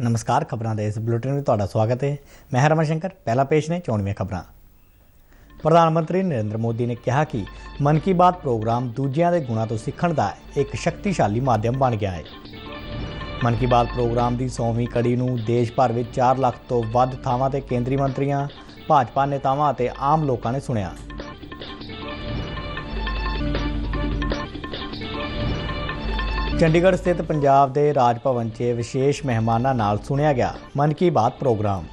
नमस्कार, खबरों के इस बुलेटिन में तुहाडा स्वागत है। मैं हरमन शंकर। पहला पेश ने चोणवीं खबरां। प्रधानमंत्री नरेंद्र मोदी ने कहा कि मन की बात प्रोग्राम दूजियां दे गुणां तो सीखण दा एक शक्तिशाली माध्यम बन गया है। मन की बात प्रोग्राम की 100वीं कड़ी नूं देश भर में 4 लाख तो वध थावां ते केंद्रीय मंत्रियों, भाजपा नेतावां ते आम लोगों ने सुनिया। चंडीगढ़ स्थित पंजाब के राज भवन च विशेष मेहमानां नाल सुनिया गया मन की बात प्रोग्राम।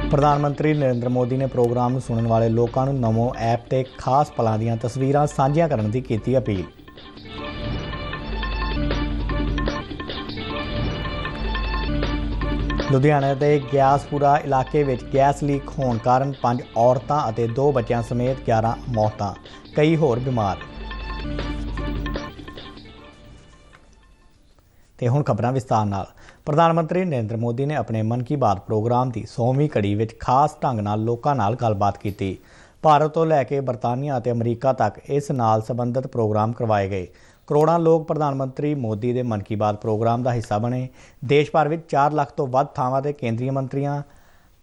प्रधानमंत्री नरेंद्र मोदी ने प्रोग्राम नूं सुनने वाले लोगों को नमो ऐप ते खास पलों दी तस्वीरां साझियां करने की कीती अपील। लुधियाना के ग्यासपुरा इलाके में गैस लीक होने कारण 5 औरतां और 2 बच्चों समेत 11 मौतां, कई होर बीमार। ते हुण खबरां विस्तार नाल। प्रधानमंत्री नरेंद्र मोदी ने अपने मन की बात प्रोग्राम की 100वीं कड़ी में खास ढंग नाल लोकां नाल गलबात की। भारत तो लैके बरतानिया और अमरीका तक इस नाल संबंधित प्रोग्राम करवाए गए। करोड़ों लोग प्रधानमंत्री मोदी के मन की बात प्रोग्राम का हिस्सा बने। देश भर में 4 लाख तो वध थावां ते केंद्रीय मंत्रियों,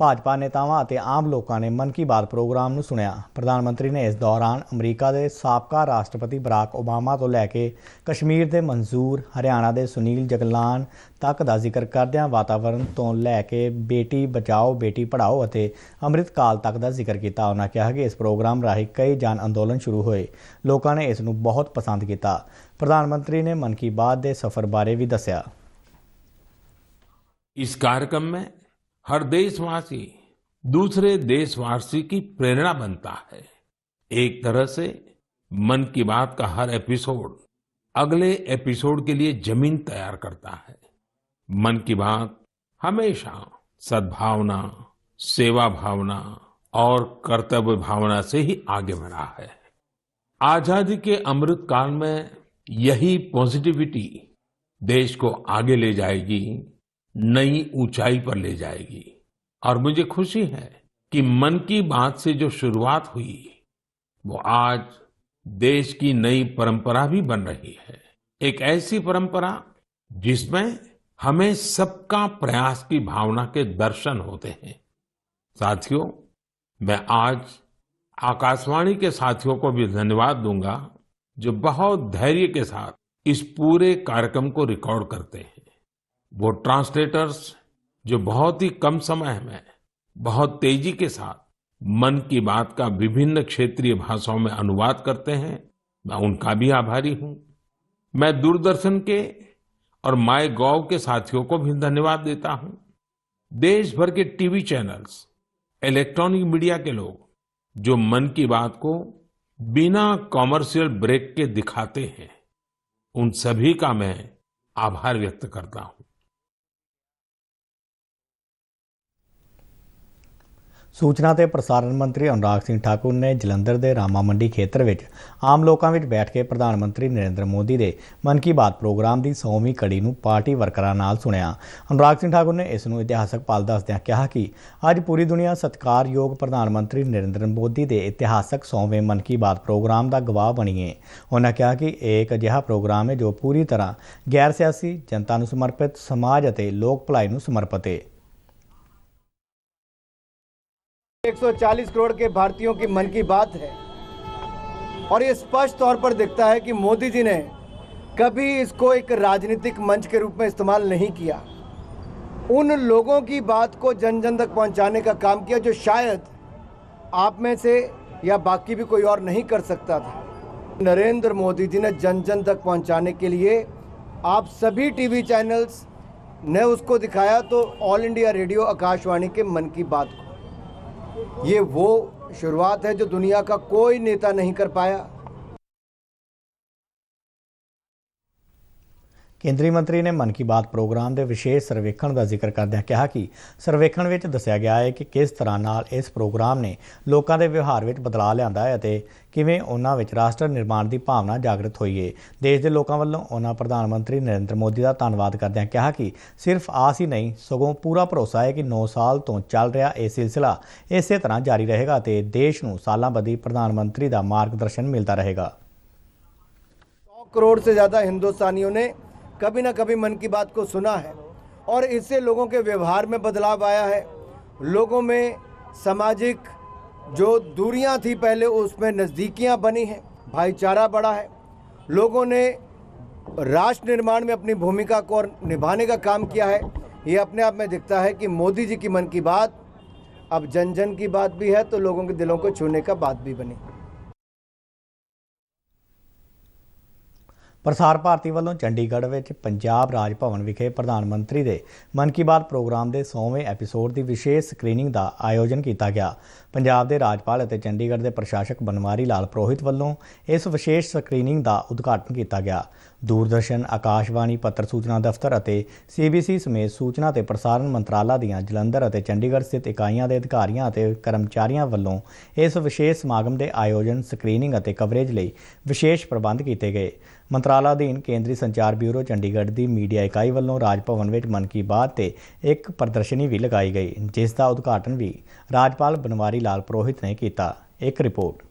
भाजपा नेतावां और आम लोगों ने मन की बात प्रोग्राम नूं सुनिया। प्रधानमंत्री ने इस दौरान अमरीका के साबका राष्ट्रपति बराक ओबामा तो लैके कश्मीर के मंजूर, हरियाणा के सुनील जगलान तक का जिक्र करदिआं वातावरण तो लैके बेटी बचाओ बेटी पढ़ाओ और अमृत काल तक का जिक्र किया। उन्होंने कहा कि इस प्रोग्राम राही कई जन अंदोलन शुरू हुए। लोगों ने इस नूं बहुत पसंद किया। प्रधानमंत्री ने मन की बात के सफर बारे भी दस्या। इस कार्यक्रम में हर देशवासी दूसरे देशवासी की प्रेरणा बनता है। एक तरह से मन की बात का हर एपिसोड अगले एपिसोड के लिए जमीन तैयार करता है। मन की बात हमेशा सद्भावना, सेवा भावना और कर्तव्य भावना से ही आगे बढ़ा है। आजादी के अमृत काल में यही पॉजिटिविटी देश को आगे ले जाएगी, नई ऊंचाई पर ले जाएगी। और मुझे खुशी है कि मन की बात से जो शुरुआत हुई वो आज देश की नई परंपरा भी बन रही है। एक ऐसी परंपरा जिसमें हमें सबका प्रयास की भावना के दर्शन होते हैं। साथियों, मैं आज आकाशवाणी के साथियों को भी धन्यवाद दूंगा जो बहुत धैर्य के साथ इस पूरे कार्यक्रम को रिकॉर्ड करते हैं। वो ट्रांसलेटर्स जो बहुत ही कम समय में बहुत तेजी के साथ मन की बात का विभिन्न क्षेत्रीय भाषाओं में अनुवाद करते हैं, मैं उनका भी आभारी हूं। मैं दूरदर्शन के और माय गॉव के साथियों को भी धन्यवाद देता हूं। देश भर के टीवी चैनल्स, इलेक्ट्रॉनिक मीडिया के लोग जो मन की बात को बिना कॉमर्शियल ब्रेक के दिखाते हैं, उन सभी का मैं आभार व्यक्त करता हूं। सूचना ते प्रसारण मंत्री अनुराग सिंह ठाकुर ने जलंधर के रामा मंडी खेत्र में आम लोगों में बैठ के प्रधानमंत्री नरेंद्र मोदी के मन की बात प्रोग्राम की 100वीं कड़ी नूं पार्टी वर्करां नाल सुनिया। अनुराग सिंह ठाकुर ने इस नूं इतिहासक पल दसदिआं कहा कि अज पूरी दुनिया सत्कारयोग प्रधानमंत्री नरेंद्र मोदी के इतिहासक 100वें मन की बात प्रोग्राम का गवाह बनी है। उन्होंने कहा कि एक अजिहा प्रोग्राम है जो पूरी तरह गैर सियासी, जनता नूं समर्पित, समाज और लोक भलाई नूं समर्पित है। 140 करोड़ के भारतीयों की मन की बात है और ये स्पष्ट तौर पर दिखता है कि मोदी जी ने कभी इसको एक राजनीतिक मंच के रूप में इस्तेमाल नहीं किया। उन लोगों की बात को जन जन तक पहुंचाने का काम किया जो शायद आप में से या बाकी भी कोई और नहीं कर सकता था। नरेंद्र मोदी जी ने जन जन तक पहुंचाने के लिए आप सभी टीवी चैनल्स ने उसको दिखाया, तो ऑल इंडिया रेडियो आकाशवाणी के मन की बात को। ये वो शुरुआत है जो दुनिया का कोई नेता नहीं कर पाया। केंद्रीय मंत्री ने मन की बात प्रोग्राम के विशेष सर्वेखण का जिक्र करदਿਆਂ कहा कि सर्वेखण में दस्या गया है कि किस तरह नाल इस प्रोग्राम ने लोगों के व्यवहार में बदलाव लिया है और किवें उन्हां विच राष्ट्र निर्माण की भावना जागृत हुई है। देश के लोगों वालों उन्होंने प्रधानमंत्री नरेंद्र मोदी का धन्यवाद करदਿਆਂ कहा कि सिर्फ आस ही नहीं सगों पूरा भरोसा है कि 9 साल तो चल रहा यह सिलसिला इस तरह जारी रहेगा तो देश को सालों बदी प्रधानमंत्री का मार्गदर्शन मिलता रहेगा। करोड़ से ज़्यादा हिंदुस्तानियों ने कभी ना कभी मन की बात को सुना है और इससे लोगों के व्यवहार में बदलाव आया है। लोगों में सामाजिक जो दूरियां थी पहले उसमें नज़दीकियां बनी हैं, भाईचारा बढ़ा है। लोगों ने राष्ट्र निर्माण में अपनी भूमिका को निभाने का काम किया है। ये अपने आप में दिखता है कि मोदी जी की मन की बात अब जन जन की बात भी है, तो लोगों के दिलों को छूने का बात भी बनी। ਪ੍ਰਸਾਰ ਭਾਰਤੀ ਵੱਲੋਂ ਚੰਡੀਗੜ੍ਹ ਵਿੱਚ ਪੰਜਾਬ ਰਾਜ ਭਵਨ ਵਿਖੇ ਪ੍ਰਧਾਨ ਮੰਤਰੀ ਦੇ ਮਨ ਕੀ ਬਾਤ ਪ੍ਰੋਗਰਾਮ ਦੇ 100ਵੇਂ ਐਪੀਸੋਡ ਦੀ ਵਿਸ਼ੇਸ਼ ਸਕਰੀਨਿੰਗ ਦਾ ਆਯੋਜਨ ਕੀਤਾ ਗਿਆ। ਪੰਜਾਬ ਦੇ ਰਾਜਪਾਲ ਅਤੇ ਚੰਡੀਗੜ੍ਹ ਦੇ ਪ੍ਰਸ਼ਾਸਕ ਬਨਵਾਰੀ ਲਾਲ ਪੁਰੋਹਿਤ ਵੱਲੋਂ ਇਸ ਵਿਸ਼ੇਸ਼ ਸਕਰੀਨਿੰਗ ਦਾ ਉਦਘਾਟਨ ਕੀਤਾ ਗਿਆ। ਦੂਰਦਰਸ਼ਨ, ਆਕਾਸ਼ਵਾਣੀ, ਪੱਤਰ ਸੂਚਨਾ ਦਫ਼ਤਰ ਅਤੇ CBC ਸਮੇਤ ਸੂਚਨਾ ਤੇ ਪ੍ਰਸਾਰਣ ਮੰਤਰਾਲਾ ਦੀਆਂ ਜਲੰਧਰ ਅਤੇ ਚੰਡੀਗੜ੍ਹ ਸਥਿਤ ਇਕਾਈਆਂ ਦੇ ਅਧਿਕਾਰੀਆਂ ਅਤੇ ਕਰਮਚਾਰੀਆਂ ਵੱਲੋਂ ਇਸ ਵਿਸ਼ੇਸ਼ ਸਮਾਗਮ ਦੇ ਆਯੋਜਨ, ਸਕਰੀਨਿੰਗ ਅਤੇ ਕਵਰੇਜ ਲਈ ਵਿਸ਼ੇਸ਼ ਪ੍ਰਬੰਧ ਕੀਤੇ ਗਏ। ਮੰਤਰਾਲਾ ਅਧੀਨ ਕੇਂਦਰੀ ਸੰਚਾਰ ਬਿਊਰੋ ਚੰਡੀਗੜ੍ਹ ਦੀ ਮੀਡੀਆ ਇਕਾਈ ਵੱਲੋਂ ਰਾਜ ਭਵਨ ਵਿੱਚ ਮਨ ਕੀ ਬਾਤ ਤੇ ਇੱਕ ਪ੍ਰਦਰਸ਼ਨੀ ਵੀ ਲਗਾਈ ਗਈ, ਜਿਸ ਦਾ ਉਦਘਾਟਨ ਵੀ ਰਾਜਪਾਲ ਬਨਵਾਰੀ ਲਾਲ ਪੁਰੋਹਿਤ ਨੇ ਕੀਤਾ। ਇੱਕ ਰਿਪੋਰਟ।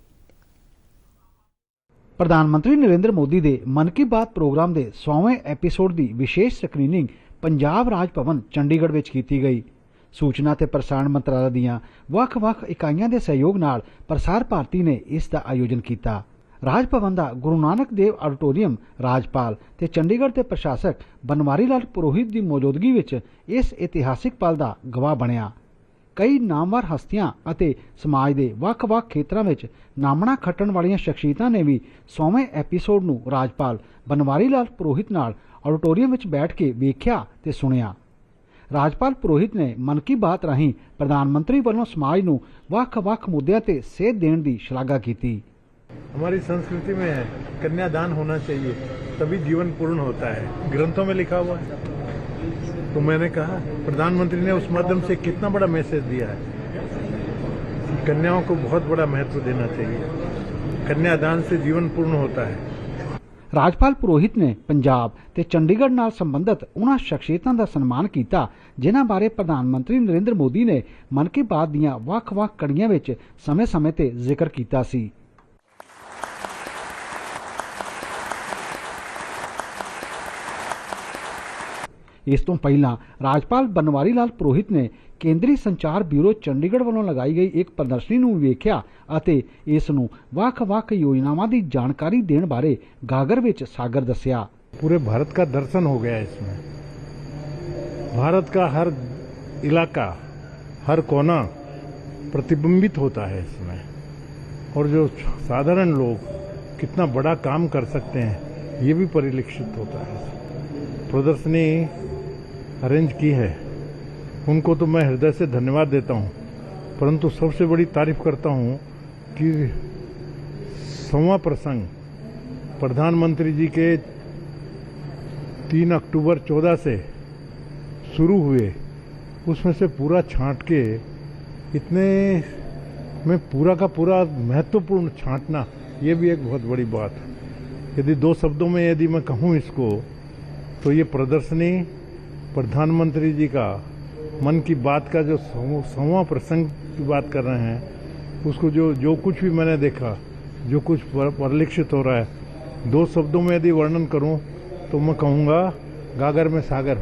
ਪ੍ਰਧਾਨ ਮੰਤਰੀ ਨਰਿੰਦਰ ਮੋਦੀ ਦੇ ਮਨ ਕੀ ਬਾਤ ਪ੍ਰੋਗਰਾਮ ਦੇ 100ਵੇਂ ਐਪੀਸੋਡ ਦੀ ਵਿਸ਼ੇਸ਼ ਸਕਰੀਨਿੰਗ ਪੰਜਾਬ ਰਾਜ ਭਵਨ ਚੰਡੀਗੜ੍ਹ ਵਿੱਚ ਕੀਤੀ ਗਈ। ਸੂਚਨਾ ਤੇ ਪ੍ਰਸਾਰਣ ਮੰਤਰਾਲਾ ਦੀਆਂ ਵੱਖ-ਵੱਖ ਇਕਾਈਆਂ ਦੇ ਸਹਿਯੋਗ ਨਾਲ ਪ੍ਰਸਾਰ ਭਾਰਤੀ ਨੇ ਇਸ ਦਾ ਆਯੋਜਨ ਕੀਤਾ। ਰਾਜ ਭਵਨ ਦਾ ਗੁਰੂ ਨਾਨਕ ਦੇਵ ਆਡੀਟੋਰੀਅਮ ਰਾਜਪਾਲ ਤੇ ਚੰਡੀਗੜ੍ਹ ਦੇ ਪ੍ਰਸ਼ਾਸਕ ਬਨਵਾਰੀ ਲਾਲ ਪੁਰੋਹਿਤ ਦੀ ਮੌਜੂਦਗੀ ਵਿੱਚ ਇਸ ਇਤਿਹਾਸਿਕ ਪਲ ਦਾ ਗਵਾਹ ਬਣਿਆ। ਕਈ ਨਾਮਵਰ ਹਸਤੀਆਂ ਅਤੇ ਸਮਾਜ ਦੇ ਵੱਖ-ਵੱਖ ਖੇਤਰਾਂ ਵਿੱਚ ਨਾਮਣਾ ਖੱਟਣ ਵਾਲੀਆਂ ਸ਼ਖਸੀਅਤਾਂ ਨੇ ਵੀ 100ਵੇਂ ਐਪੀਸੋਡ ਨੂੰ ਰਾਜਪਾਲ ਬਨਵਾਰੀ ਲਾਲ ਪੁਰੋਹਿਤ ਨਾਲ ਆਡੀਟੋਰੀਅਮ ਵਿੱਚ ਬੈਠ ਕੇ ਵੇਖਿਆ ਤੇ ਸੁਣਿਆ। ਰਾਜਪਾਲ ਪੁਰੋਹਿਤ ਨੇ ਮਨ ਕੀ ਬਾਤ ਰਾਹੀਂ ਪ੍ਰਧਾਨ ਮੰਤਰੀ ਵੱਲੋਂ ਸਮਾਜ ਨੂੰ ਵੱਖ-ਵੱਖ ਮੁੱਦਿਆਂ ਤੇ ਸੇਧ ਦੇਣ ਦੀ ਸ਼ਲਾਘਾ ਕੀਤੀ। हमारी संस्कृति में है कन्यादान होना चाहिए, तभी जीवन पूर्ण होता है, ग्रंथों में लिखा हुआ है। तो मैंने कहा प्रधानमंत्री ने उस माध्यम से कितना बड़ा मैसेज दिया है, कन्याओं को बहुत बड़ा महत्व देना चाहिए, कन्यादान से जीवन पूर्ण होता है। ਰਾਜਪਾਲ ਪੁਰੋਹਿਤ ਨੇ ਪੰਜਾਬ ਤੇ ਚੰਡੀਗੜ੍ਹ ਨਾਲ ਸੰਬੰਧਿਤ ਉਹਨਾਂ ਸ਼ਖਸੀਅਤਾਂ ਦਾ ਸਨਮਾਨ ਕੀਤਾ ਜਿਨ੍ਹਾਂ ਬਾਰੇ ਪ੍ਰਧਾਨ ਮੰਤਰੀ ਨਰਿੰਦਰ ਮੋਦੀ ਨੇ ਮਨ ਕੀ ਬਾਤ ਦੀਆਂ ਵੱਖ-ਵੱਖ ਕੜੀਆਂ ਵਿੱਚ ਸਮੇਂ-ਸਮੇਂ ਤੇ ਜ਼ਿਕਰ ਕੀਤਾ ਸੀ। ਇਸ ਤੋਂ ਪਹਿਲਾਂ ਰਾਜਪਾਲ ਬਨਵਾਰੀ ਲਾਲ ਪੁਰੋਹਿਤ ਨੇ ਕੇਂਦਰੀ ਸੰਚਾਰ ਬਿਊਰੋ ਚੰਡੀਗੜ੍ਹ ਵੱਲੋਂ ਲਗਾਈ ਗਈ ਇੱਕ ਪ੍ਰਦਰਸ਼ਨੀ ਨੂੰ ਵੇਖਿਆ ਅਤੇ ਇਸ ਨੂੰ ਵੱਖ-ਵੱਖ योजनावां ਦੀ ਜਾਣਕਾਰੀ ਦੇਣ ਬਾਰੇ ਗਾਗਰ ਵਿੱਚ ਸਾਗਰ ਦੱਸਿਆ। पूरे भारत का दर्शन हो गया इसमें, भारत का हर इलाका, हर कोना प्रतिबिंबित होता है इसमें, और जो साधारण लोग कितना बड़ा काम कर सकते हैं ये भी परिलक्षित होता है। प्रदर्शनी अरेंज की है उनको तो मैं हृदय से धन्यवाद देता हूँ, परंतु सबसे बड़ी तारीफ करता हूँ कि 100वां प्रसंग प्रधानमंत्री जी के 3 अक्टूबर 14 से शुरू हुए, उसमें से पूरा छांट के इतने में पूरा का पूरा महत्वपूर्ण छांटना, ये भी एक बहुत बड़ी बात है। यदि 2 शब्दों में यदि मैं कहूँ इसको, तो ये प्रदर्शनी प्रधानमंत्री जी का मन की बात का जो 100वां प्रसंग की बात कर रहे हैं, उसको जो कुछ भी मैंने देखा, जो कुछ परिलक्षित हो रहा है, 2 शब्दों में यदि वर्णन करूं तो मैं कहूँगा गागर में सागर।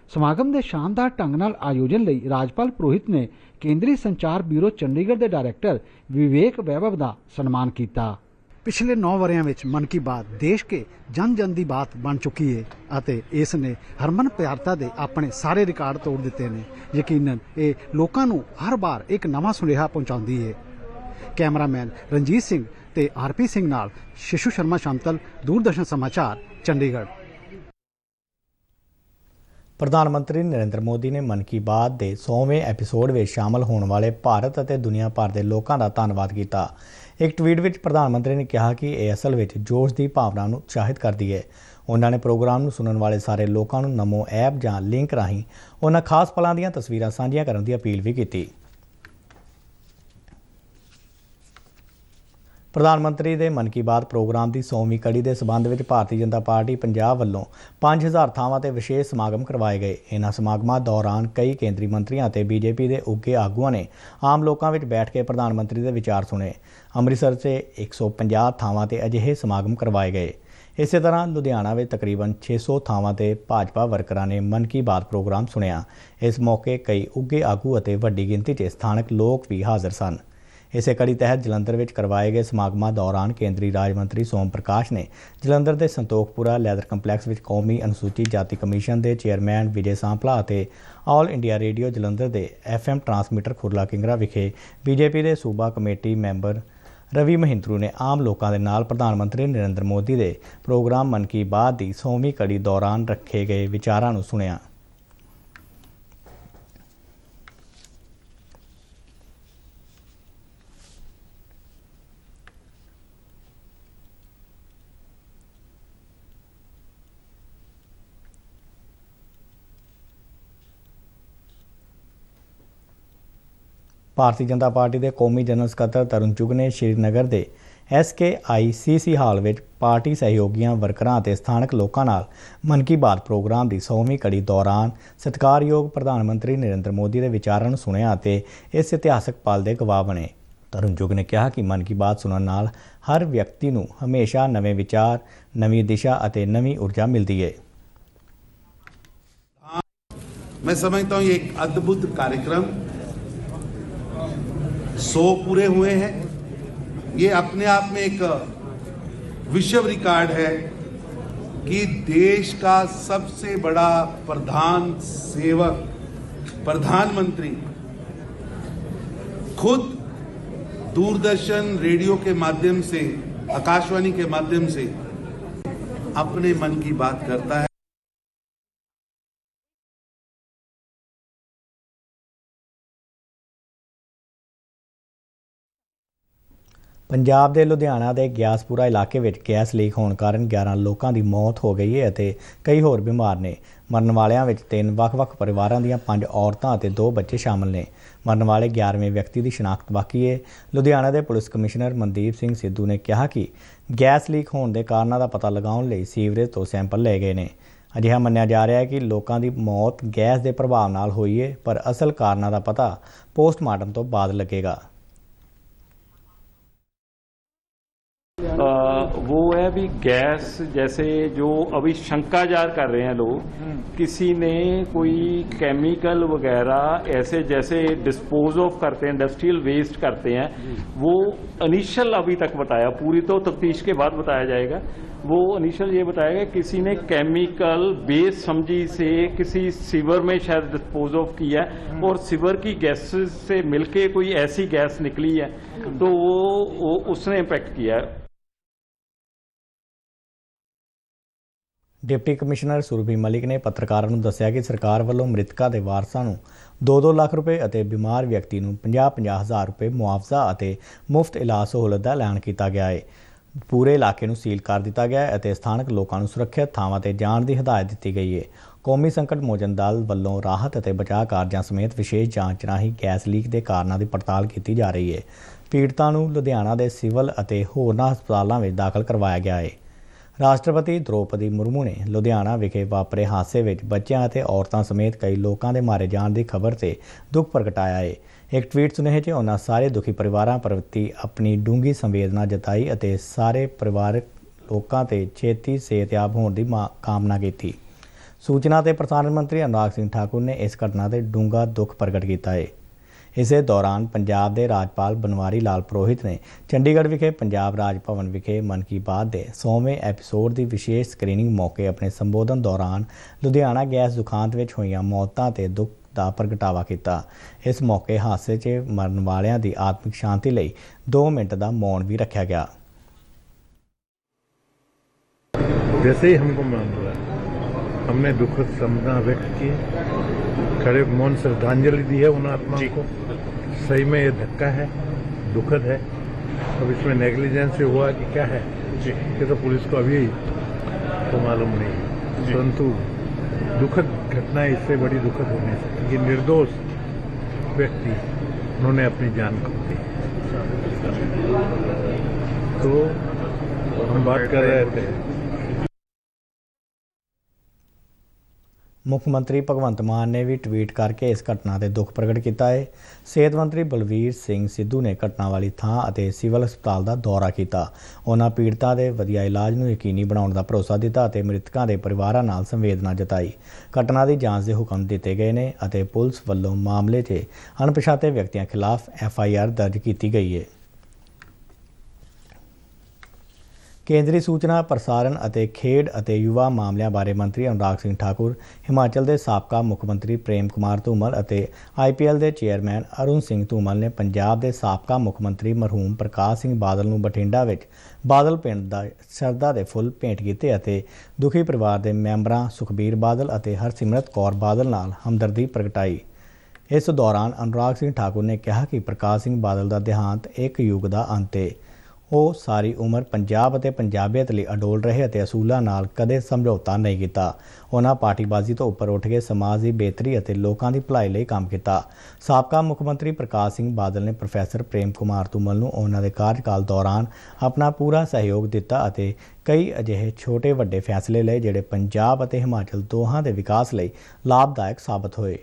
ਸਮਾਗਮ ਦੇ ਸ਼ਾਨਦਾਰ ਢੰਗ ਨਾਲ ਆਯੋਜਨ ਲਈ ਰਾਜਪਾਲ ਪੁਰੋਹਿਤ ਨੇ ਕੇਂਦਰੀ ਸੰਚਾਰ ਬਿਊਰੋ ਚੰਡੀਗੜ੍ਹ ਦੇ ਡਾਇਰੈਕਟਰ ਵਿਵੇਕ ਵੈਭਵ ਦਾ ਸਨਮਾਨ ਕੀਤਾ। ਪਿਛਲੇ 9 ਵਰਿਆਂ ਵਿੱਚ ਮਨ ਕੀ ਬਾਤ ਦੇਸ਼ ਕੇ ਜਨ ਜਨ ਦੀ ਬਾਤ ਬਣ ਚੁੱਕੀ ਹੈ ਅਤੇ ਇਸ ਨੇ ਹਰਮਨ ਪਿਆਰਤਾ ਦੇ ਆਪਣੇ ਸਾਰੇ ਰਿਕਾਰਡ ਤੋੜ ਦਿੱਤੇ ਨੇ। ਯਕੀਨਨ ਇਹ ਲੋਕਾਂ ਨੂੰ ਹਰ ਵਾਰ ਇੱਕ ਨਵਾਂ ਸੁਨੇਹਾ ਪਹੁੰਚਾਉਂਦੀ ਹੈ। ਕੈਮਰਾਮੈਨ ਰਣਜੀਤ ਸਿੰਘ ਤੇ RP ਸਿੰਘ ਨਾਲ ਸ਼ਿਸ਼ੂ ਸ਼ਰਮਾ ਸ਼ਾਂਤਲ, ਦੂਰਦਰਸ਼ਨ ਸਮਾਚਾਰ, ਚੰਡੀਗੜ੍ਹ। ਪ੍ਰਧਾਨ ਮੰਤਰੀ ਨਰਿੰਦਰ ਮੋਦੀ ਨੇ ਮਨ ਕੀ ਬਾਤ ਦੇ 100ਵੇਂ ਐਪੀਸੋਡ ਵਿੱਚ ਸ਼ਾਮਲ ਹੋਣ ਵਾਲੇ ਭਾਰਤ ਅਤੇ ਦੁਨੀਆ ਭਰ ਦੇ ਲੋਕਾਂ ਦਾ ਧੰਨਵਾਦ ਕੀਤਾ। ਇੱਕ ਟਵੀਟ ਵਿੱਚ ਪ੍ਰਧਾਨ ਮੰਤਰੀ ਨੇ ਕਿਹਾ ਕਿ ਇਹ ਅਸਲ ਵਿੱਚ ਜੋਸ਼ ਦੀ ਭਾਵਨਾ ਨੂੰ ਉਤਸ਼ਾਹਿਤ ਕਰਦੀ ਹੈ। ਉਹਨਾਂ ਨੇ ਪ੍ਰੋਗਰਾਮ ਨੂੰ ਸੁਣਨ ਵਾਲੇ ਸਾਰੇ ਲੋਕਾਂ ਨੂੰ ਨਮੋ ਐਪ ਜਾਂ ਲਿੰਕ ਰਾਹੀਂ ਉਹਨਾਂ ਖਾਸ ਪਲਾਂ ਦੀਆਂ ਤਸਵੀਰਾਂ ਸਾਂਝੀਆਂ ਕਰਨ ਦੀ ਅਪੀਲ ਵੀ ਕੀਤੀ। ਪ੍ਰਧਾਨ ਮੰਤਰੀ ਦੇ ਮਨ ਕੀ ਬਾਤ ਪ੍ਰੋਗਰਾਮ ਦੀ 100ਵੀਂ ਕੜੀ ਦੇ ਸਬੰਧ ਵਿੱਚ ਭਾਰਤੀ ਜਨਤਾ ਪਾਰਟੀ ਪੰਜਾਬ ਵੱਲੋਂ 5000 ਥਾਵਾਂ ਤੇ ਵਿਸ਼ੇਸ਼ ਸਮਾਗਮ ਕਰਵਾਏ ਗਏ। ਇਹਨਾਂ ਸਮਾਗਮਾਂ ਦੌਰਾਨ ਕਈ ਕੇਂਦਰੀ ਮੰਤਰੀਆਂ ਅਤੇ BJP ਦੇ ਉੱਘੇ ਆਗੂਆਂ ਨੇ ਆਮ ਲੋਕਾਂ ਵਿੱਚ ਬੈਠ ਕੇ ਪ੍ਰਧਾਨ ਮੰਤਰੀ ਦੇ ਵਿਚਾਰ ਸੁਣੇ। ਅੰਮ੍ਰਿਤਸਰ 'ਚ 150 ਥਾਵਾਂ ਤੇ ਅਜਿਹੇ ਸਮਾਗਮ ਕਰਵਾਏ ਗਏ। ਇਸੇ ਤਰ੍ਹਾਂ ਲੁਧਿਆਣਾ ਵਿੱਚ ਤਕਰੀਬਨ 600 ਥਾਵਾਂ ਤੇ ਭਾਜਪਾ ਵਰਕਰਾਂ ਨੇ ਮਨ ਕੀ ਬਾਤ ਪ੍ਰੋਗਰਾਮ ਸੁਣਿਆ। ਇਸ ਮੌਕੇ ਕਈ ਉੱਘੇ ਆਗੂ ਅਤੇ ਵੱਡੀ ਗਿਣਤੀ 'ਚ ਸਥਾਨਕ ਲੋਕ ਵੀ ਹਾਜ਼ਰ ਸਨ। ਇਸੇ ਕੜੀ ਤਹਿਤ ਜਲੰਧਰ ਵਿੱਚ ਕਰਵਾਏ ਗਏ ਸਮਾਗਮਾਂ ਦੌਰਾਨ ਕੇਂਦਰੀ ਰਾਜ ਮੰਤਰੀ ਸੋਮ ਪ੍ਰਕਾਸ਼ ਨੇ ਜਲੰਧਰ ਦੇ ਸੰਤੋਖਪੁਰਾ ਲੈਦਰ ਕੰਪਲੈਕਸ ਵਿੱਚ ਕੌਮੀ ਅਨੁਸੂਚਿਤ ਜਾਤੀ ਕਮਿਸ਼ਨ ਦੇ ਚੇਅਰਮੈਨ ਵਿਜੇ ਸਾਂਪਲਾ ਅਤੇ ਆਲ ਇੰਡੀਆ ਰੇਡੀਓ ਜਲੰਧਰ ਦੇ FM ਟਰਾਂਸਮੀਟਰ ਖੁਰਲਾ ਕਿੰਗਰਾ ਵਿਖੇ ਬੀਜੇਪੀ ਦੇ ਸੂਬਾ ਕਮੇਟੀ ਮੈਂਬਰ ਰਵੀ ਮਹਿੰਦਰੂ ਨੇ ਆਮ ਲੋਕਾਂ ਦੇ ਨਾਲ ਪ੍ਰਧਾਨ ਮੰਤਰੀ ਨਰਿੰਦਰ ਮੋਦੀ ਦੇ ਪ੍ਰੋਗਰਾਮ ਮਨ ਕੀ ਬਾਤ ਦੀ 100ਵੀਂ ਕੜੀ ਦੌਰਾਨ ਰੱਖੇ ਗਏ ਵਿਚਾਰਾਂ ਨੂੰ ਸੁਣਿਆ। ਭਾਰਤੀ ਜਨਤਾ ਪਾਰਟੀ ਦੇ ਕੌਮੀ ਜਨਰਲ ਸਕੱਤਰ ਤਰੁਣ ਚੁੱਘ ਨੇ ਸ਼੍ਰੀਨਗਰ ਦੇ SKICC ਹਾਲ ਵਿੱਚ ਪਾਰਟੀ ਸਹਿਯੋਗੀਆਂ ਵਰਕਰਾਂ ਅਤੇ ਸਥਾਨਕ ਲੋਕਾਂ ਨਾਲ ਮਨ ਕੀ ਬਾਤ ਪ੍ਰੋਗਰਾਮ ਦੀ 100ਵੀਂ ਕੜੀ ਦੌਰਾਨ ਸਤਿਕਾਰਯੋਗ ਪ੍ਰਧਾਨ ਮੰਤਰੀ ਨਰਿੰਦਰ ਮੋਦੀ ਦੇ ਵਿਚਾਰਾਂ ਨੂੰ ਸੁਣਿਆ ਅਤੇ ਇਸ ਇਤਿਹਾਸਕ ਪਲ ਦੇ ਗਵਾਹ ਬਣੇ। ਤਰੁਣ ਚੁੱਘ ਨੇ ਕਿਹਾ ਕਿ ਮਨ ਕੀ ਬਾਤ ਸੁਣਨ ਨਾਲ ਹਰ ਵਿਅਕਤੀ ਨੂੰ ਹਮੇਸ਼ਾ ਨਵੇਂ ਵਿਚਾਰ, ਨਵੀਂ ਦਿਸ਼ਾ ਅਤੇ ਨਵੀਂ ਊਰਜਾ ਮਿਲਦੀ ਹੈ। मैं समझता हूँ ये एक अद्भुत कार्यक्रम 100 पूरे हुए हैं। ये अपने आप में एक विश्व रिकॉर्ड है कि देश का सबसे बड़ा प्रधान सेवक प्रधानमंत्री खुद दूरदर्शन रेडियो के माध्यम से, आकाशवाणी के माध्यम से अपने मन की बात करता है। ਪੰਜਾਬ ਦੇ ਲੁਧਿਆਣਾ ਦੇ ਗਿਆਸਪੁਰਾ ਇਲਾਕੇ ਵਿੱਚ ਗੈਸ ਲੀਕ ਹੋਣ ਕਾਰਨ 11 ਲੋਕਾਂ ਦੀ ਮੌਤ ਹੋ ਗਈ ਹੈ ਅਤੇ ਕਈ ਹੋਰ ਬਿਮਾਰ ਨੇ। ਮਰਨ ਵਾਲਿਆਂ ਵਿੱਚ 3 ਵੱਖ-ਵੱਖ ਪਰਿਵਾਰਾਂ ਦੀਆਂ 5 ਔਰਤਾਂ ਅਤੇ 2 ਬੱਚੇ ਸ਼ਾਮਲ ਨੇ। ਮਰਨ ਵਾਲੇ 11ਵੇਂ ਵਿਅਕਤੀ ਦੀ ਸ਼ਨਾਖਤ ਬਾਕੀ ਹੈ। ਲੁਧਿਆਣਾ ਦੇ ਪੁਲਿਸ ਕਮਿਸ਼ਨਰ ਮਨਦੀਪ ਸਿੰਘ ਸਿੱਧੂ ਨੇ ਕਿਹਾ ਕਿ ਗੈਸ ਲੀਕ ਹੋਣ ਦੇ ਕਾਰਨਾਂ ਦਾ ਪਤਾ ਲਗਾਉਣ ਲਈ ਸੀਵਰੇਜ ਤੋਂ ਸੈਂਪਲ ਲਏ ਗਏ ਨੇ। ਅਜਿਹਾ ਮੰਨਿਆ ਜਾ ਰਿਹਾ ਹੈ ਕਿ ਲੋਕਾਂ ਦੀ ਮੌਤ ਗੈਸ ਦੇ ਪ੍ਰਭਾਵ ਨਾਲ ਹੋਈ ਹੈ, ਪਰ ਅਸਲ ਕਾਰਨਾਂ ਦਾ ਪਤਾ ਪੋਸਟਮਾਰਟਮ ਤੋਂ ਬਾਅਦ ਲੱਗੇਗਾ। वो है भी गैस, जैसे जो अभी शंका जार कर रहे हैं लोग, किसी ने कोई केमिकल वगैरह ऐसे जैसे डिस्पोज ऑफ करते हैं, इंडस्ट्रियल वेस्ट करते हैं, वो इनिशियल अभी तक बताया, पूरी तो तफ्तीश के बाद बताया जाएगा। वो इनिशियल ये बताया कि किसी ने केमिकल बेस समझी से किसी सीवर में शायद डिस्पोज ऑफ किया है और सीवर की गैस से मिलके कोई ऐसी गैस निकली है तो वो उसने इम्पैक्ट किया है। डिप्टी कमिश्नर सुरभि मलिक ने पत्रकारों को दस्सिया कि सरकार वालों मृतकों के वारसां नूं 2-2 लाख रुपए और बीमार व्यक्ति नूं 50-50 हज़ार रुपए मुआवजा और मुफ्त इलाज सहूलत का ऐलान किया गया है। पूरे इलाके नूं सील कर दिता गया है और स्थानक लोगों नूं सुरक्षित थावां ते जाण की हिदायत दी गई है। कौमी संकट मोचन दल वालों राहत और बचाव कार्यां समेत विशेष जांच राही गैस लीक के कारणों की पड़ताल की जा रही है। पीड़ितां नूं लुधियाना के सिविल और होरनां हस्पतालों में दाखिल करवाया गया है। राष्ट्रपति द्रौपदी मुर्मू ने लुधियाना विखे वापरे हादसे में बच्चों और औरतों समेत कई लोगों के मारे जाने की खबर से दुख प्रगटाया है। एक ट्वीट सुनेहे च उन्होंने सारे दुखी परिवारों प्रति अपनी डूंगी संवेदना जताई और सारे परिवारक लोगों के छेती सेहतयाब होने की कामना की। सूचना और प्रसारण मंत्री अनुराग सिंह ठाकुर ने इस घटना से डूंगा दुख प्रगट किया है। इसे दौरान पंजाब के राज्यपाल बनवारी लाल पुरोहित ने चंडीगढ़ विखे पंजाब राज भवन विखे मन की बात के 100वें एपीसोड की विशेष स्क्रीनिंग मौके अपने संबोधन दौरान लुधियाना गैस दुखांत में हुई मौतों के दुख का प्रगटावा किया। इस मौके हादसे च मरण वालियां की आत्मिक शांति लिए 2 मिनट का मौन भी रखा गया। जैसे ही हमको मालूम हमने दुखद संवेदना व्यक्त की, खड़े मौन श्रद्धांजलि दी है उन आत्माओं को। सही में ये धक्का है, दुखद है। अब इसमें नेग्लिजेंस से हुआ कि क्या है ये तो पुलिस को अभी तो मालूम नहीं, परंतु दुखद घटना इससे बड़ी दुखद हो नहीं सकती कि निर्दोष व्यक्ति उन्होंने अपनी जान खो दी। तो हम बात कर रहे थे ਮੁੱਖ ਮੰਤਰੀ ਭਗਵੰਤ ਮਾਨ ਨੇ ਵੀ ਟਵੀਟ ਕਰਕੇ ਇਸ ਘਟਨਾ ਤੇ ਦੁੱਖ ਪ੍ਰਗਟ ਕੀਤਾ ਹੈ। ਸਿਹਤ ਮੰਤਰੀ ਬਲਵੀਰ ਸਿੰਘ ਸਿੱਧੂ ਨੇ ਘਟਨਾ ਵਾਲੀ ਥਾਂ ਅਤੇ ਸਿਵਲ ਹਸਪਤਾਲ ਦਾ ਦੌਰਾ ਕੀਤਾ। ਉਹਨਾਂ ਪੀੜਤਾਂ ਦੇ ਵਧੀਆ ਇਲਾਜ ਨੂੰ ਯਕੀਨੀ ਬਣਾਉਣ ਦਾ ਭਰੋਸਾ ਦਿੱਤਾ ਅਤੇ ਮ੍ਰਿਤਕਾਂ ਦੇ ਪਰਿਵਾਰਾਂ ਨਾਲ ਸੰਵੇਦਨਾ ਜਤਾਈ। ਘਟਨਾ ਦੀ ਜਾਂਚ ਦੇ ਹੁਕਮ ਦਿੱਤੇ ਗਏ ਨੇ ਅਤੇ ਪੁਲਿਸ ਵੱਲੋਂ ਮਾਮਲੇ 'ਚ ਅਣਪਛਾਤੇ ਵਿਅਕਤੀਆਂ ਖਿਲਾਫ FIR ਦਰਜ ਕੀਤੀ ਗਈ ਹੈ। ਕੇਂਦਰੀ ਸੂਚਨਾ ਪ੍ਰਸਾਰਣ ਅਤੇ ਖੇਡ ਅਤੇ ਯੁਵਾ ਮਾਮਲਿਆਂ ਬਾਰੇ ਮੰਤਰੀ ਅਨੁਰਾਗ ਸਿੰਘ ਠਾਕੁਰ, ਹਿਮਾਚਲ ਦੇ ਸਾਬਕਾ ਮੁੱਖ ਮੰਤਰੀ ਪ੍ਰੇਮ ਕੁਮਾਰ ਧੂਮਲ ਅਤੇ IPL ਦੇ ਚੇਅਰਮੈਨ ਅਰੁਣ ਸਿੰਘ ਧੂਮਲ ਨੇ ਪੰਜਾਬ ਦੇ ਸਾਬਕਾ ਮੁੱਖ ਮੰਤਰੀ ਮਰਹੂਮ ਪ੍ਰਕਾਸ਼ ਸਿੰਘ ਬਾਦਲ ਨੂੰ ਬਠਿੰਡਾ ਵਿੱਚ ਬਾਦਲ ਪਿੰਡ ਦਾ ਸ਼ਰਧਾ ਦੇ ਫੁੱਲ ਭੇਂਟ ਕੀਤੇ ਅਤੇ ਦੁਖੀ ਪਰਿਵਾਰ ਦੇ ਮੈਂਬਰਾਂ ਸੁਖਬੀਰ ਬਾਦਲ ਅਤੇ ਹਰਸਿਮਰਤ ਕੌਰ ਬਾਦਲ ਨਾਲ ਹਮਦਰਦੀ ਪ੍ਰਗਟਾਈ। ਇਸ ਦੌਰਾਨ ਅਨੁਰਾਗ ਸਿੰਘ ਠਾਕੁਰ ਨੇ ਕਿਹਾ ਕਿ ਪ੍ਰਕਾਸ਼ ਸਿੰਘ ਬਾਦਲ ਦਾ ਦੇਹਾਂਤ ਇੱਕ ਯੁੱਗ ਦਾ ਅੰਤ ਹੈ। ਉਹ ਸਾਰੀ ਉਮਰ ਪੰਜਾਬ ਅਤੇ ਪੰਜਾਬੀਅਤ ਲਈ ਅਡੋਲ ਰਹੇ ਅਤੇ ਅਸੂਲਾਂ ਨਾਲ ਕਦੇ ਸਮਝੌਤਾ ਨਹੀਂ ਕੀਤਾ। ਉਹਨਾਂ ਪਾਰਟੀਬਾਜ਼ੀ ਤੋਂ ਉੱਪਰ ਉੱਠ ਕੇ ਸਮਾਜ ਦੀ ਬਿਹਤਰੀ ਅਤੇ ਲੋਕਾਂ ਦੀ ਭਲਾਈ ਲਈ ਕੰਮ ਕੀਤਾ। ਸਾਬਕਾ ਮੁੱਖ ਮੰਤਰੀ ਪ੍ਰਕਾਸ਼ ਸਿੰਘ ਬਾਦਲ ਨੇ ਪ੍ਰੋਫੈਸਰ ਪ੍ਰੇਮ ਕੁਮਾਰ ਧੂਮਲ ਨੂੰ ਉਹਨਾਂ ਦੇ ਕਾਰਜਕਾਲ ਦੌਰਾਨ ਆਪਣਾ ਪੂਰਾ ਸਹਿਯੋਗ ਦਿੱਤਾ ਅਤੇ ਕਈ ਅਜਿਹੇ ਛੋਟੇ ਵੱਡੇ ਫੈਸਲੇ ਲਏ ਜਿਹੜੇ ਪੰਜਾਬ ਅਤੇ ਹਿਮਾਚਲ ਦੋਹਾਂ ਦੇ ਵਿਕਾਸ ਲਈ ਲਾਭਦਾਇਕ ਸਾਬਤ ਹੋਏ।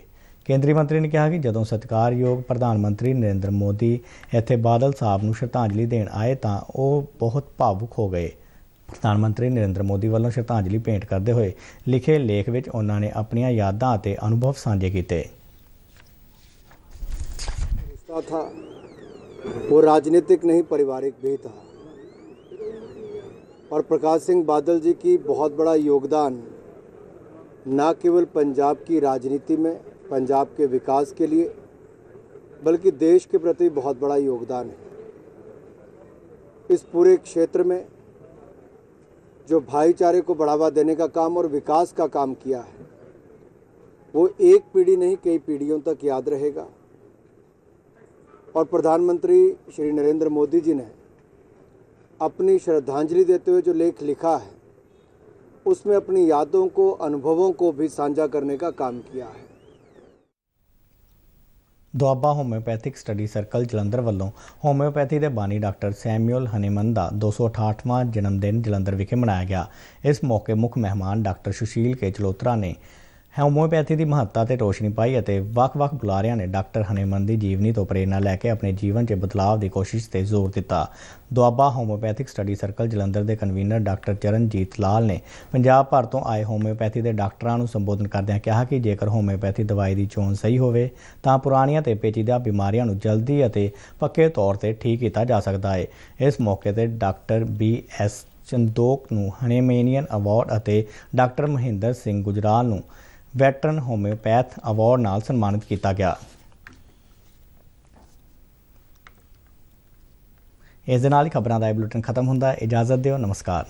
ਕੇਂਦਰੀ ਮੰਤਰੀ ਨੇ ਕਿਹਾ ਕਿ ਜਦੋਂ ਸਤਿਕਾਰਯੋਗ ਪ੍ਰਧਾਨ ਮੰਤਰੀ ਨਰਿੰਦਰ ਮੋਦੀ ਇੱਥੇ ਬਾਦਲ ਸਾਹਿਬ ਨੂੰ ਸ਼ਰਧਾਂਜਲੀ ਦੇਣ ਆਏ ਤਾਂ ਉਹ ਬਹੁਤ ਭਾਵੁਕ ਹੋ ਗਏ। ਪ੍ਰਧਾਨ ਮੰਤਰੀ ਨਰਿੰਦਰ ਮੋਦੀ ਵੱਲੋਂ ਸ਼ਰਧਾਂਜਲੀ ਭੇਂਟ ਕਰਦੇ ਹੋਏ ਲਿਖੇ ਲੇਖ ਵਿੱਚ ਉਹਨਾਂ ਨੇ ਆਪਣੀਆਂ ਯਾਦਾਂ ਅਤੇ ਅਨੁਭਵ ਸਾਂਝੇ ਕੀਤੇ। था वो राजनीतिक नहीं पारिवारिक भी था और प्रकाश सिंह बादल जी की बहुत बड़ा योगदान न केवल पंजाब की राजनीति में, पंजाब के विकास के लिए, बल्कि देश के प्रति बहुत बड़ा योगदान है। इस पूरे क्षेत्र में जो भाईचारे को बढ़ावा देने का काम और विकास का काम किया है वो एक पीढ़ी नहीं कई पीढ़ियों तक याद रहेगा। और प्रधानमंत्री श्री नरेंद्र मोदी जी ने अपनी श्रद्धांजलि देते हुए जो लेख लिखा है उसमें अपनी यादों को, अनुभवों को भी साझा करने का काम किया है। Doaba homeopathic study circle Jalandhar ਵੱਲੋਂ ਹੋਮਿਓਪੈਥੀ ਦੇ ਬਾਨੀ ਡਾਕਟਰ ਸੈਮੂਅਲ ਹਨੀਮਨ ਦਾ 268ਵਾਂ ਜਨਮ ਦਿਨ ਜਲੰਧਰ ਵਿਖੇ ਮਨਾਇਆ ਗਿਆ। ਇਸ ਮੌਕੇ ਮੁੱਖ ਮਹਿਮਾਨ ਡਾਕਟਰ ਸੁਸ਼ੀਲ ਕੇ ਚਲੋਤਰਾ ਨੇ ਹੋਮਿਓਪੈਥੀ ਦੀ ਮਹੱਤਤਾ ਤੇ ਰੋਸ਼ਨੀ ਪਾਈ ਅਤੇ ਵੱਖ-ਵੱਖ ਬੁਲਾਰਿਆਂ ਨੇ ਡਾਕਟਰ ਹਨੀਮਨ ਦੀ ਜੀਵਨੀ ਤੋਂ ਪ੍ਰੇਰਨਾ ਲੈ ਕੇ ਆਪਣੇ ਜੀਵਨ 'ਚ ਬਦਲਾਅ ਦੀ ਕੋਸ਼ਿਸ਼ ਤੇ ਜ਼ੋਰ ਦਿੱਤਾ। Doaba homeopathic study circle Jalandhar ਦੇ ਕਨਵੀਨਰ ਡਾਕਟਰ ਚਰਨਜੀਤ ਲਾਲ ਨੇ ਪੰਜਾਬ ਭਰ ਤੋਂ ਆਏ ਹੋਮਿਓਪੈਥੀ ਦੇ ਡਾਕਟਰਾਂ ਨੂੰ ਸੰਬੋਧਨ ਕਰਦਿਆਂ ਕਿਹਾ ਕਿ ਜੇਕਰ ਹੋਮਿਓਪੈਥੀ ਦਵਾਈ ਦੀ ਚੋਣ ਸਹੀ ਹੋਵੇ ਤਾਂ ਪੁਰਾਣੀਆਂ ਤੇ ਪੇਚੀਦਾ ਬਿਮਾਰੀਆਂ ਨੂੰ ਜਲਦੀ ਅਤੇ ਪੱਕੇ ਤੌਰ ਤੇ ਠੀਕ ਕੀਤਾ ਜਾ ਸਕਦਾ ਹੈ। ਇਸ ਮੌਕੇ ਤੇ ਡਾਕਟਰ BS ਚੰਦੋਕ ਨੂੰ ਹਨੀਮੇਨੀਅਨ ਅਵਾਰਡ ਅਤੇ ਡਾਕਟਰ ਮਹਿੰਦਰ ਸਿੰਘ ਗੁਜਰਾਲ ਨੂੰ ਵੈਟਰਨ ਹੋਮਿਓਪੈਥ ਅਵਾਰਡ ਨਾਲ ਸਨਮਾਨਿਤ ਕੀਤਾ ਗਿਆ। ਇਸ ਦੇ ਨਾਲ ਹੀ ਖਬਰਾਂ ਦਾ ਇਹ ਬੁਲੇਟਿਨ ਖਤਮ ਹੁੰਦਾ ਹੈ। ਇਜਾਜ਼ਤ ਦਿਓ। ਨਮਸਕਾਰ।